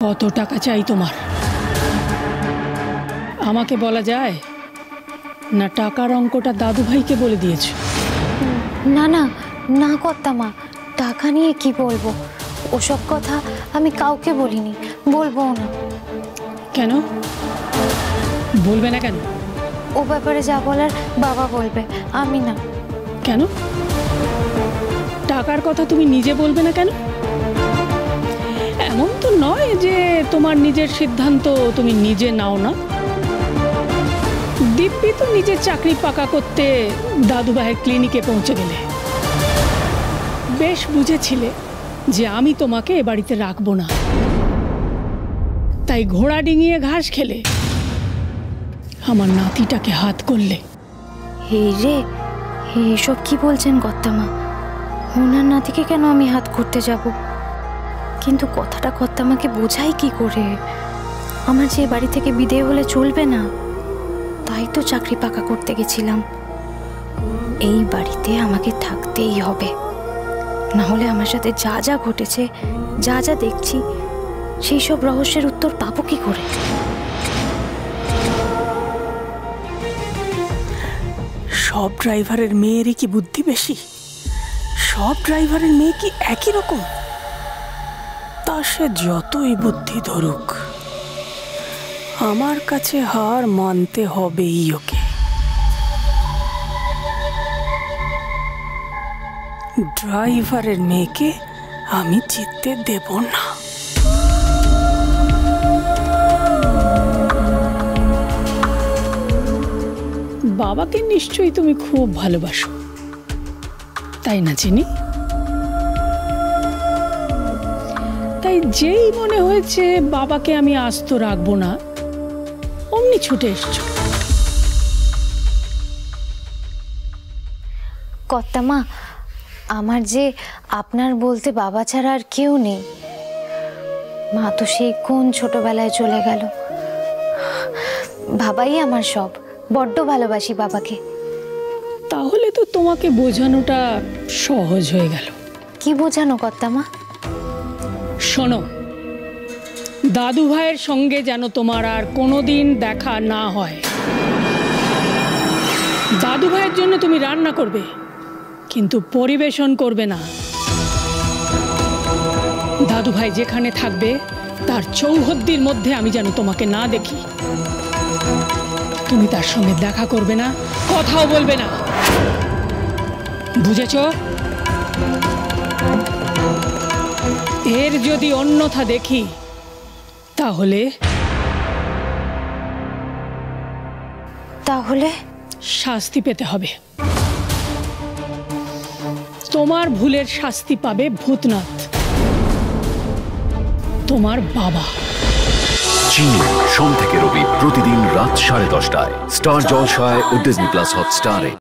কত টাকা চাই তোমার? আমাকে বলা যায় না? টাকার অঙ্কটা দাদু ভাইকে বলে দিয়েছো? না না না কর্তামা, টাকা নিয়ে কি বলবো? ওসব কথা আমি কাউকে বলিনি, বলবো না। কেন বলবে না? কেন? ও ব্যাপারে যা বলার বাবা বলবে, আমি না। কেন টাকার কথা তুমি নিজে বলবে না কেন? এমন তো নয় যে তোমার নিজের সিদ্ধান্ত তুমি নিজে নাও না। দিব্যি তো নিজের চাকরি পাকা করতে দাদু ভাইয়ের ক্লিনিকে পৌঁছে গেলে। বেশ বুঝেছিলে যে আমি তোমাকে এ বাড়িতে রাখবো না, তাই ঘোড়া ডিঙিয়ে ঘাস খেলে আমার নাতিটাকে হাত করলে। এই রে, এইসব কি বলছেন কর্তামা? ওনার নাতিকে কেন আমি হাত করতে যাব? কিন্তু কথাটা কর্তামাকে বোঝাই কি করে? আমার যে বাড়ি থেকে বিদেয় হলে চলবে না, তাই তো চাকরি পাকা করতে গেছিলাম। এই বাড়িতে আমাকে থাকতেই হবে, না হলে আমার সাথে যা যা ঘটেছে, যা যা দেখছি, সেই সব রহস্যের উত্তর পাবো কি করে? সব ড্রাইভারের মেয়েরই কি বুদ্ধি বেশি? সব ড্রাইভারের মেয়ে কি একই রকম? তা সে যতই বুদ্ধি ধরুক, আমার কাছে হার মানতে হবেই ওকে। ড্রাইভারের মেয়েকে আমি জিততে দেব না। বাবাকে নিশ্চয়ই তুমি খুব ভালোবাসো, তাই না চিনি? তাই যেই মনে হয়েছে বাবাকে আমি আস্ত রাখবো না, অমনি ছুটে এসছো। কর্তামা, আমার যে আপনার বলতে বাবা ছাড়া আর কেউ নেই। মা তো সেই কোন ছোটবেলায় চলে গেল। বাবাই আমার সব, বড্ড ভালোবাসি বাবাকে। তাহলে তো তোমাকে বোঝানোটা সহজ হয়ে গেল। কি বোঝানো কর্তামা? শোনো, দাদু ভাইয়ের সঙ্গে যেন তোমার আর কোনোদিন দেখা না হয়। দাদু ভাইয়ের জন্য তুমি রান্না করবে, কিন্তু পরিবেশন করবে না। দাদু ভাই যেখানে থাকবে তার চৌহদ্দির মধ্যে আমি যেন তোমাকে না দেখি। তুমি তার সঙ্গে দেখা করবে না, কথাও বলবে না, বুঝেছো? এর যদি অন্যথা দেখি তাহলে তাহলে শাস্তি পেতে হবে। তোমার ভুলের শাস্তি পাবে ভূতনাথ, তোমার বাবা। চিনি সোম থেকে রবি প্রতিদিন রাত 10:30টায় স্টার জলসায় ও ডিজনি প্লাস হটস্টারে।